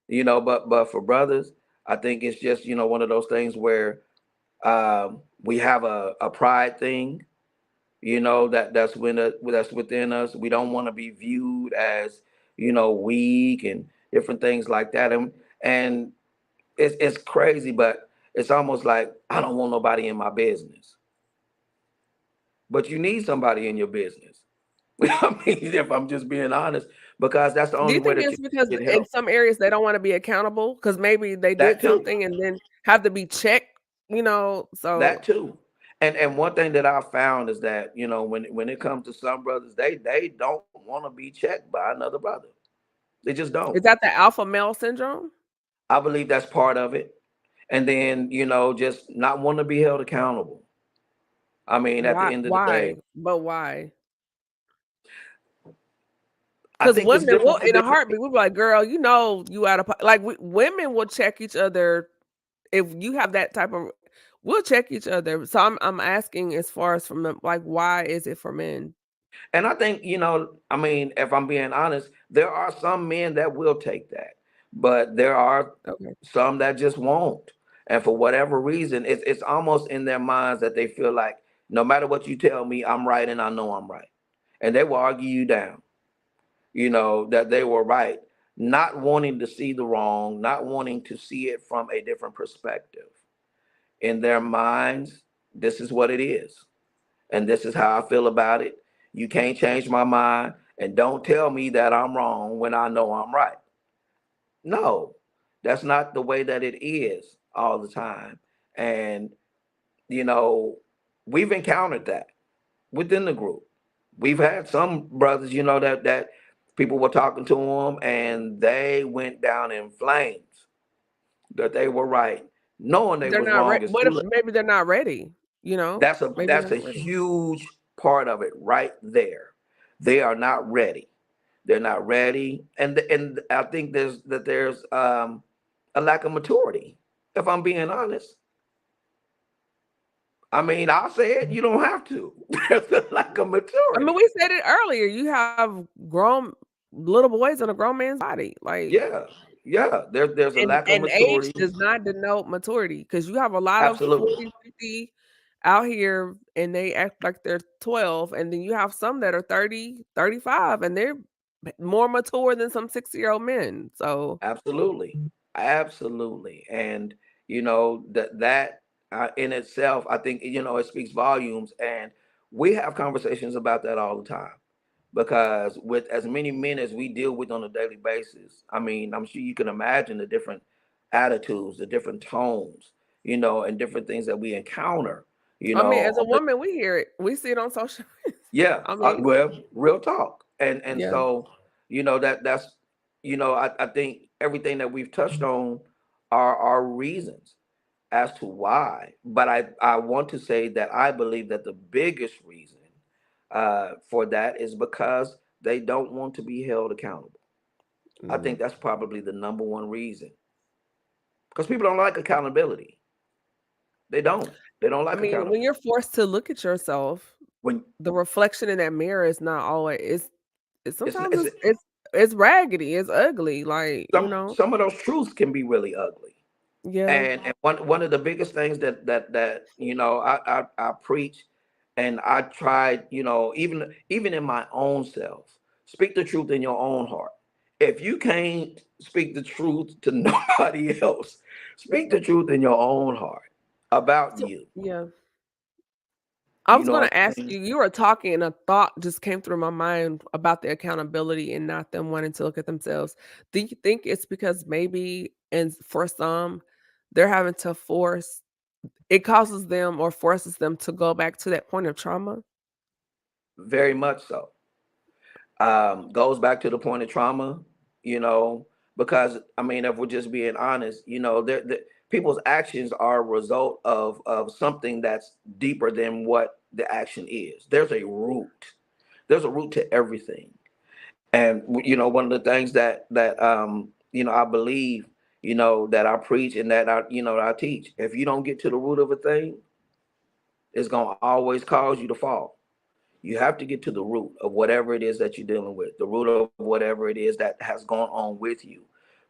Yeah. it. But for brothers, I think it's just, one of those things where we have a pride thing, that's within us. We don't want to be viewed as, weak and different things like that. And it's crazy, but it's almost like I don't want nobody in my business. But you need somebody in your business. I mean, if I'm just being honest, because that's the Do only you way think that you it's because get in help. some areas they don't want to be accountable? Because maybe they That did too. something and then have to be checked, so That too. And one thing that I found is that, when it comes to some brothers, they don't want to be checked by another brother. They just don't. is that the alpha male syndrome? I believe that's part of it. And then, just not want to be held accountable. I mean, at the Why end of the day, why? But why? I Because think it's women will different for in a different heartbeat, we'll be like, "Girl, you out of like, women will check each other if you have that type of we'll check each other." So I'm asking as far as from the like, why is it for men? And I think, I mean, if I'm being honest, there are some men that will take that, but there are Okay. some that just won't. And for whatever reason, it's almost in their minds that they feel like no matter what you tell me, I'm right and I know I'm right. And they will argue you down, that they were right, not wanting to see the wrong, not wanting to see it from a different perspective. In their minds, this is what it is. And this is how I feel about it. You can't change my mind, and don't tell me that I'm wrong when I know I'm right. No, that's not the way that it is all the time. And you know, we've encountered that within the group. We've had some brothers, that people were talking to them and they went down in flames that they were right, knowing they They're was not wrong. ready. It's What too if late. maybe they're not ready, Maybe they're That's a not ready. huge part of it right there. They are not ready. They're not ready, and I think there's a lack of maturity. If I'm being honest, I mean, I'll say it. You don't have to. There's a lack of I mean, maturity. we said it earlier. You have grown little boys in a grown man's body, like, Yeah, yeah. There's a and lack of age maturity. does not denote maturity because you have a lot of Absolutely, 40, 50 out here and they act like they're 12, and then you have some that are 30, 35, and they're more mature than some 60-year-old men. So absolutely, absolutely. And that in itself, I think it speaks volumes. And we have conversations about that all the time. because with as many men as we deal with on a daily basis, I mean, I'm sure you can imagine the different attitudes, the different tones, and different things that we encounter, I mean, as a on the woman, we hear it. We see it on social. yeah, I mean, well, real talk, and yeah. so that's I think everything that we've touched on are reasons as to why, but I want to say that I believe that the biggest reason for that is because they don't want to be held accountable. I Mm. think that's probably the number one reason, because people don't like accountability. They don't I like mean, when accountability. you're forced to look at yourself, When the reflection in that mirror is not always it's sometimes it's it's raggedy, it's ugly, like, some of those truths can be really ugly. Yeah. And one of the biggest things that I preach, and I tried, even in my own self, speak the truth in your own heart. If you can't speak the truth to nobody else, speak the truth in your own heart about So you. yeah. I You was know gonna what ask I'm saying? you, you were talking and a thought just came through my mind about the accountability and not them wanting to look at themselves. Do you think it's because maybe and for some, they're having to force it causes them or forces them to go back to that point of trauma? Very much so. Goes back to the point of trauma, you know, because I mean, if we're just being honest, people's actions are a result of something that's deeper than what the action is. There's a root. There's a root to everything, and one of the things that I believe, that I preach and that I teach. If you don't get to the root of a thing, it's gonna always cause you to fall. You have to get to the root of whatever it is that you're dealing with, the root of whatever it is that has gone on with you.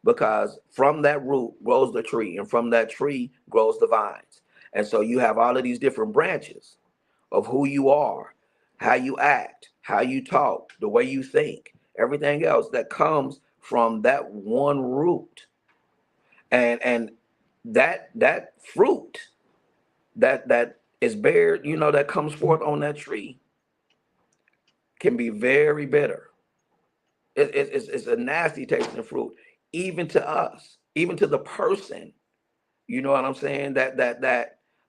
Because from that root grows the tree, and from that tree grows the vines. And so you have all of these different branches of who you are, how you act, how you talk, the way you think, everything else that comes from that one root. And that fruit that is bared, that comes forth on that tree can be very bitter. It's a nasty tasting fruit, even to us, even to the person. You know what I'm saying? That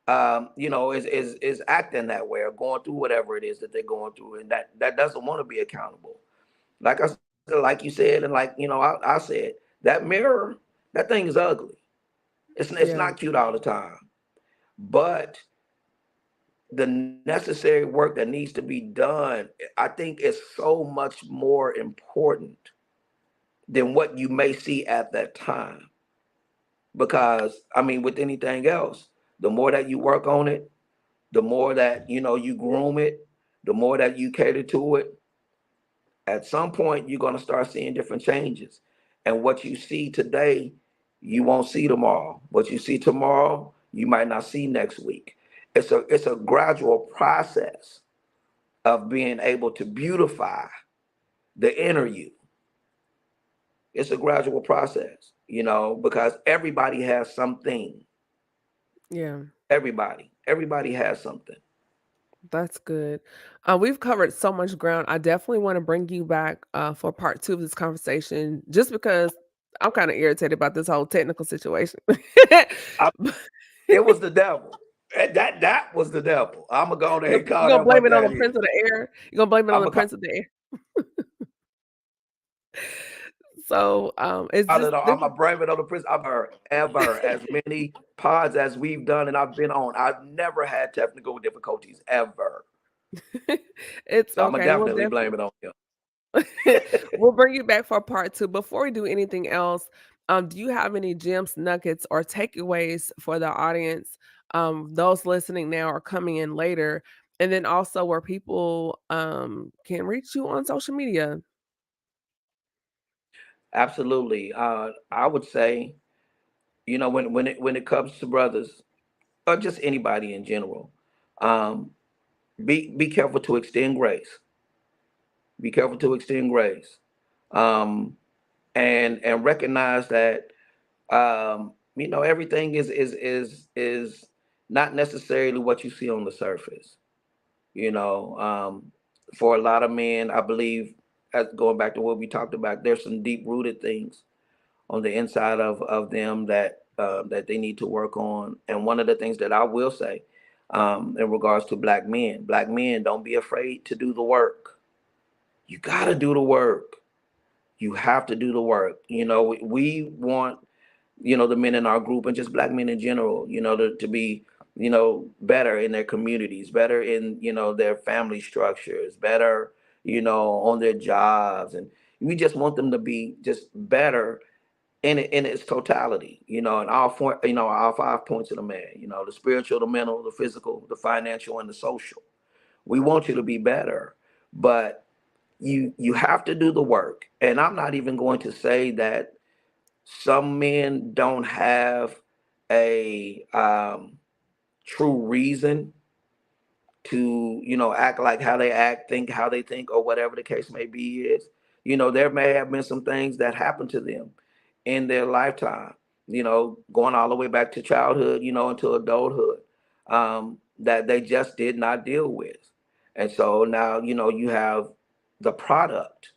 is acting that way or going through whatever it is that they're going through, and that doesn't want to be accountable. Like I said, like you said, and like I said, that mirror, that thing is ugly. It's Yeah. not cute all the time, but the necessary work that needs to be done, I think, is so much more important than what you may see at that time. Because I mean, with anything else, the more that you work on it, the more that you groom it, the more that you cater to it, at some point you're going to start seeing different changes. And what you see today, you won't see tomorrow. What you see tomorrow, you might not see next week. It's a gradual process of being able to beautify the inner you. It's a gradual process, because everybody has something. Yeah. Everybody has something. That's good. We've covered so much ground. I definitely want to bring you back for part two of this conversation, just because I'm kind of irritated about this whole technical situation. I, it was the devil. That was the devil. I'm gonna go ahead and You're call gonna that blame what it on that the is. prince of the air. You're gonna blame it on I'm the gonna prince of the air. So it's call just it. I'm gonna blame it on the prince. Ever as many pods as we've done and I've been on, I've never had technical difficulties ever. it's So I'm gonna okay. We'll definitely definitely blame it on him. we'll bring you back for part two. Before we do anything else, do you have any gems, nuggets, or takeaways for the audience? Those listening now or coming in later, and then also where people can reach you on social media. Absolutely. I would say, when it comes to brothers or just anybody in general, um, be careful to extend grace. Be careful to extend grace, um, and recognize that everything is not necessarily what you see on the surface. You know, for a lot of men, I believe, as going back to what we talked about, there's some deep rooted things on the inside of them that they need to work on. And one of the things that I will say, in regards to black men, don't be afraid to do the work. You got to do the work. You have to do the work. We want, the men in our group and just black men in general, to be, better in their communities, better in, their family structures, better, on their jobs. And we just want them to be just better in its totality, in all four, all 5 points of the man, the spiritual, the mental, the physical, the financial, and the social. We want you to be better, but you have to do the work. And I'm not even going to say that some men don't have a true reason to, act like how they act, think how they think, or whatever the case may be is. There may have been some things that happened to them in their lifetime, going all the way back to childhood, into adulthood, that they just did not deal with. And so now, you have the product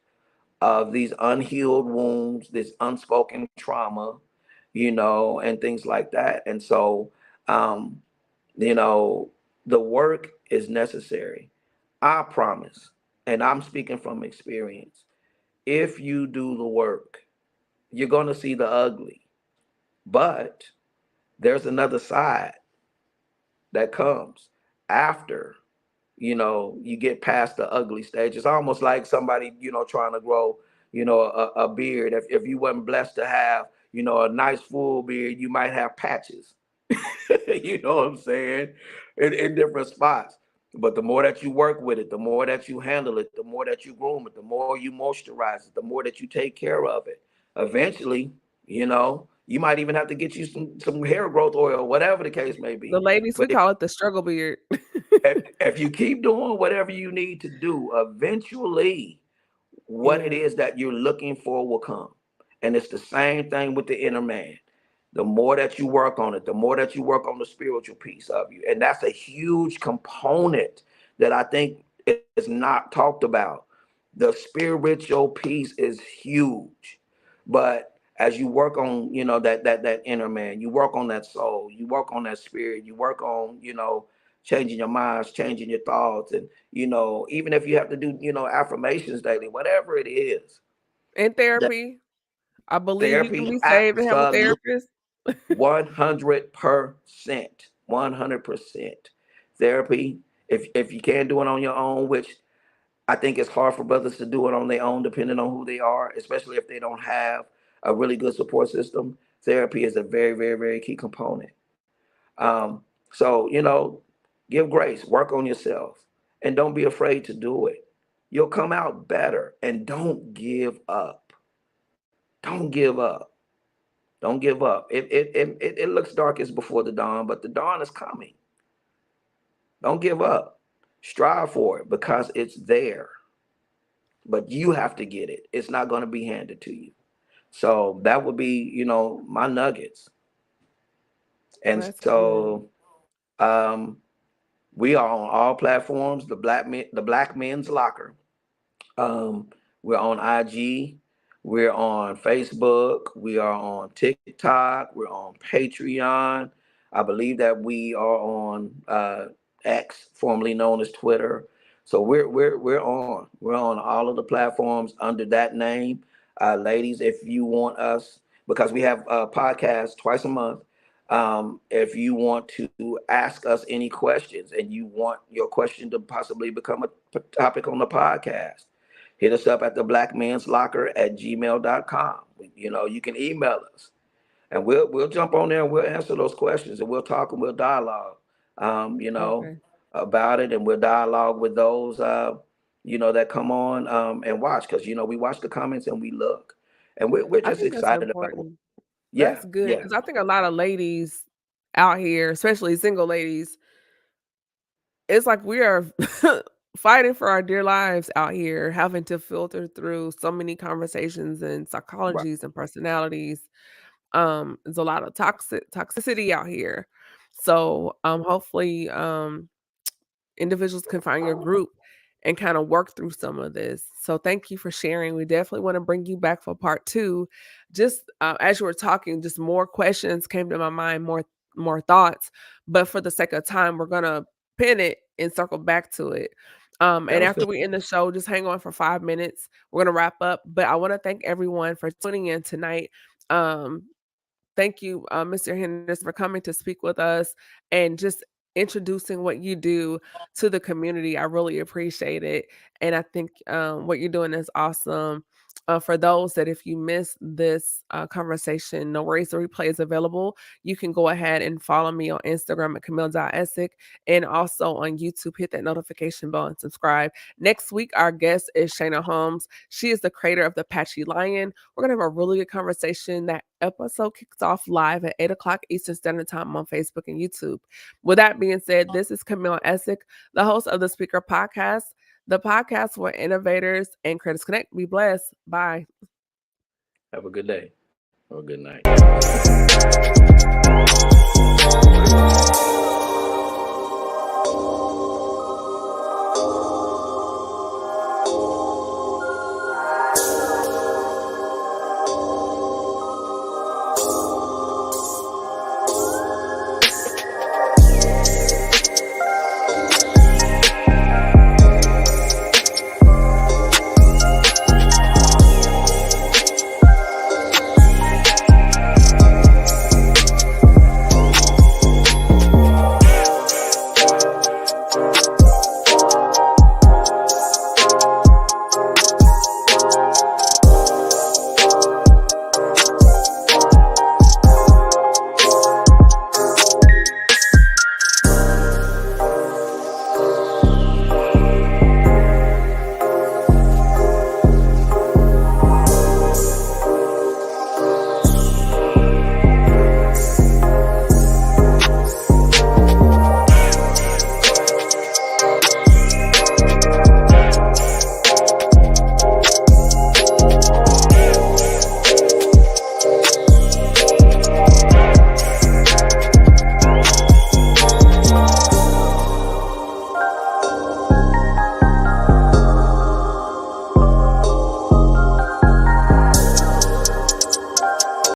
of these unhealed wounds, this unspoken trauma, and things like that. And so, um, you know, the work is necessary. I promise, and I'm speaking from experience. If you do the work, you're going to see the ugly, but there's another side that comes after, you get past the ugly stage. It's almost like somebody, trying to grow, a beard. If you wasn't blessed to have, a nice full beard, you might have patches. You know what I'm saying? In different spots. But the more that you work with it, the more that you handle it, the more that you groom it, the more you moisturize it, the more that you take care of it. Eventually, you might even have to get you some hair growth oil, whatever the case may The be. ladies, we But call it the struggle beard. if you keep doing whatever you need to do, eventually what it Yeah. is that you're looking for will come. And it's the same thing with the inner man. The more that you work on it, the more that you work on the spiritual piece of you. And that's a huge component that I think is not talked about. The spiritual piece is huge. But as you work on, that inner man, you work on that soul, you work on that spirit, you work on, changing your minds, changing your thoughts, and even if you have to do, affirmations daily, whatever it is, In that therapy, I believe you can therapy be saved and have a absolutely therapist. 100%, 100% therapy. If you can't do it on your own, which I think it's hard for brothers to do it on their own, depending on who they are, especially if they don't have a really good support system. Therapy is a very, very, very key component. So, give grace, work on yourself, and don't be afraid to do it. You'll come out better, and don't give up. Don't give up. Don't give up. It looks darkest before the dawn, but the dawn is coming. Don't give up. Strive for it because it's there, but you have to get it. It's not going to be handed to you. So that would be, my nuggets. And That's good. so, um, we are on all platforms. The Black Men's Locker. Um, we're on IG. We're on Facebook. We are on TikTok. We're on Patreon. I believe that we are on X, formerly known as Twitter. So we're on all of the platforms under that name. Ladies, if you want us, because we have podcasts twice a month. If you want to ask us any questions and you want your question to possibly become a topic on the podcast, hit us up at the blackmanslocker@gmail.com. You can email us and we'll jump on there and we'll answer those questions and we'll talk and we'll dialogue, Okay. about it. And we'll dialogue with those, that come on, and watch. Cause we watch the comments and we look and we're I just think that's excited about it. important. Yeah. That's good Yeah. because I think a lot of ladies out here, especially single ladies, it's like we are fighting for our dear lives out here, having to filter through so many conversations and Right. psychologies and personalities. There's a lot of toxicity out here. So hopefully individuals can find your group and kind of work through some of this. So thank you for sharing. We definitely want to bring you back for part 2. Just as you were talking, just more questions came to my mind, more thoughts. But for the sake of time, we're gonna pin it and circle back to it. And after we end the show, just hang on for 5 minutes. We're gonna wrap up. But I want to thank everyone for tuning in tonight. Thank you, Mr. Henderson, for coming to speak with us and just introducing what you do to the community. I really appreciate it. And I think what you're doing is awesome. For those that if you missed this conversation, no worries, the replay is available. You can go ahead and follow me on Instagram at Camille.Essick and also on YouTube. Hit that notification bell and subscribe. Next week, our guest is Shayna Holmes. She is the creator of the Patchy Lion. We're going to have a really good conversation. That episode kicks off live at 8 o'clock Eastern Standard Time on Facebook and YouTube. With that being said, this is Camille Essick, the host of the Speaker Podcast, the podcast where innovators and creators connect. Be blessed. Bye. Have a good day or a good night.